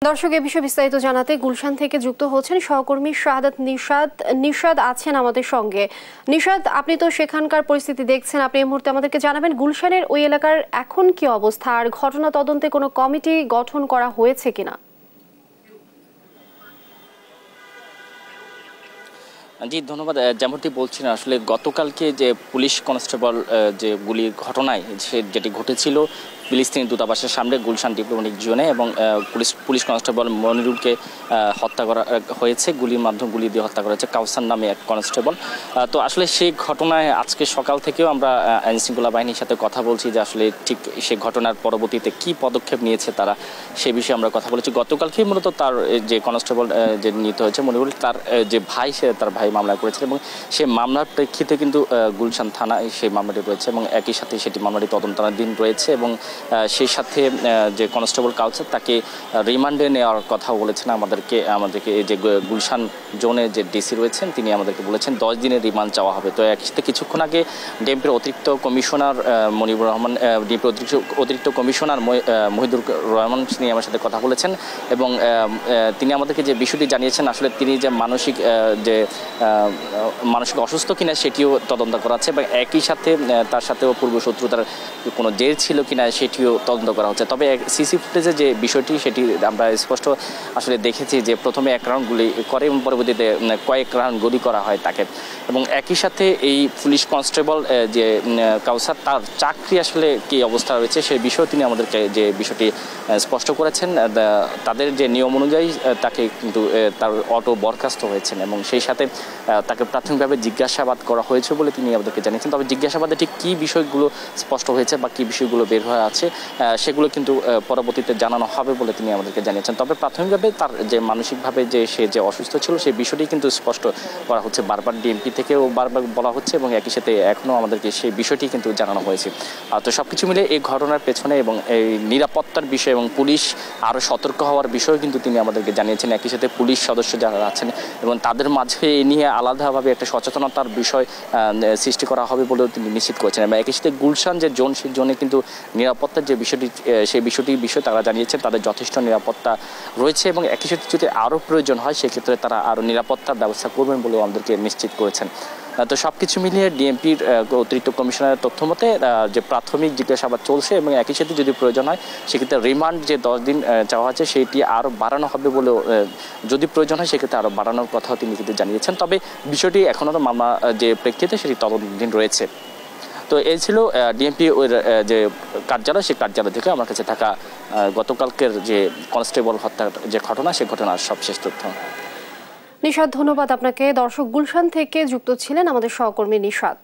দর্শক এ বিষয়ে বিস্তারিত জানাতে গুলশান থেকে যুক্ত হচ্ছেন সহকর্মী শাহাদাত নিশাদ। নিশাদ আছেন আমাদের সঙ্গে। নিশাদ, আপনি তো সেখানকার পরিস্থিতি দেখছেন, আপনি এই মুহূর্তে আমাদেরকে জানাবেন গুলশানের ওই এলাকার এখন কি অবস্থা, আর ঘটনা তদন্তে কোনো কমিটি গঠন করা হয়েছে কিনা? জি ধন্যবাদ। যেমনটি বলছিলেন, আসলে গতকালকে যে পুলিশ কনস্টেবল যে গুলির ঘটনায় যেটি ঘটেছিল ফিলিস্তিনি দূতাবাসের সামনে গুলশান ডিপ্লোম্যাটিক জোনে, এবং পুলিশ কনস্টেবল মনিরুলকে হত্যা করা হয়েছে, গুলি দিয়ে হত্যা করা হয়েছে কাউসার নামে এক কনস্টেবল। তো আসলে সেই ঘটনায় আজকে সকাল থেকেও আমরা আইনশৃঙ্খলা বাহিনীর সাথে কথা বলছি যে আসলে ঠিক সেই ঘটনার পরবর্তীতে কি পদক্ষেপ নিয়েছে তারা, সে বিষয়ে আমরা কথা বলেছি। গতকালকে মূলত তার যে কনস্টেবল যে নিহত হয়েছে মনিরুল, তার যে ভাই, তার ভাই মামলা করেছিল, এবং সেই মামলার প্রেক্ষিতে কিন্তু গুলশান থানায় সেই মামলাটি রয়েছে, এবং একই সাথে সেটি মামলাটি তদন্তাধীন রয়েছে, এবং সেই সাথে যে কনস্টেবল কাউসার তাকে রিমান্ডে নেওয়ার কথা বলেছেন আমাদেরকে যে গুলশান জোনে যে ডিসি রয়েছেন তিনি আমাদেরকে বলেছেন 10 দিনের রিমান্ড চাওয়া হবে। তো একই সাথে কিছুক্ষণ আগে ডিএমপির অতিরিক্ত কমিশনার মনিবুর রহমান, ডিএমপির অতিরিক্ত কমিশনার মহিদুর রহমান তিনি আমার সাথে কথা বলেছেন, এবং তিনি আমাদেরকে যে বিষয়টি জানিয়েছেন আসলে তিনি যে মানসিক অসুস্থ কিনা সেটিও তদন্ত করাচ্ছে, এবং একই সাথে তার সাথেও পূর্বশত্রুতার কোনো জের ছিল কিনা সেটিও তদন্ত করা হচ্ছে। তবে সিসি ফুটেজে যে বিষয়টি সেটি আমরা স্পষ্ট আসলে দেখেছি যে প্রথমে এক রাউন্ড গুলি করে এবং পরবর্তীতে কয়েক রাউন্ড গুলি করা হয় তাকে, এবং একই সাথে এই পুলিশ কনস্টেবল যে কাউসার তার চাকরি আসলে কী অবস্থা রয়েছে সেই বিষয়ে তিনি আমাদেরকে যে বিষয়টি স্পষ্ট করেছেন। তাদের যে নিয়ম অনুযায়ী তাকে কিন্তু তার অটো বরখাস্ত হয়েছেন, এবং সেই সাথে তাকে প্রাথমিকভাবে জিজ্ঞাসাবাদ করা হয়েছে বলে তিনি আমাদেরকে জানিয়েছেন। তবে জিজ্ঞাসাবাদে ঠিক কী বিষয়গুলো স্পষ্ট হয়েছে বা কী বিষয়গুলো বের হয়ে আছে সেগুলো কিন্তু পরবর্তীতে জানানো হবে বলে তিনি আমাদেরকে জানিয়েছেন। তবে প্রাথমিকভাবে তার যে মানসিকভাবে সে যে অসুস্থ ছিল সেই বিষয়টি কিন্তু স্পষ্ট করা হচ্ছে, বারবার ডিএমপি থেকেও বারবার বলা হচ্ছে, এবং একই সাথে এখনও আমাদেরকে সেই বিষয়টি কিন্তু জানানো হয়েছে। তো সব কিছু মিলে এই ঘটনার পেছনে এবং এই নিরাপত্তার বিষয় এবং পুলিশ আরও সতর্ক হওয়ার বিষয় কিন্তু তিনি আমাদেরকে জানিয়েছেন। একই সাথে পুলিশ সদস্য যারা আছেন এবং তাদের মাঝে এ নিয়ে আলাদাভাবে একটা সচেতনতার বিষয় সৃষ্টি করা হবে বলেও তিনি নিশ্চিত করেছেন, এবং একই সাথে গুলশান যে জোন সেই জোনে কিন্তু নিরাপত্তার যে বিষয়টি সেই বিষয় তারা জানিয়েছেন তাদের যথেষ্ট নিরাপত্তা রয়েছে, এবং একই সাথে যদি আরও প্রয়োজন হয় সেক্ষেত্রে তারা আরও নিরাপত্তার ব্যবস্থা করবেন বলেও আমাদেরকে নিশ্চিত করেছেন। তো সব কিছু মিলিয়ে ডিএমপির অতিরিক্ত কমিশনারের তথ্য মতে যে প্রাথমিক জিজ্ঞাসাবাদ চলছে, এবং একই সাথে যদি প্রয়োজন হয় সেক্ষেত্রে রিমান্ড যে 10 দিন চাওয়া আছে সেটি আরও বাড়ানো হবে বলেও, যদি প্রয়োজন হয় সেক্ষেত্রে আরও বাড়ানোর কথাও তিনি কিন্তু জানিয়েছেন। তবে বিষয়টি এখনও মামলা যে প্রেক্ষিতে সেটি তদন্তাধীন রয়েছে। তো এই ছিল ডিএমপি ওই যে কার্যালয়, সেই কার্যালয় থেকে আমার কাছে থাকা গতকালকের যে কনস্টেবল হত্যার যে ঘটনা সেই ঘটনার সবশেষ তথ্য। নিশাদ, ধন্যবাদ আপনাকে। দর্শক, গুলশান থেকে যুক্ত ছিলেন আমাদের সহকর্মী নিশাদ।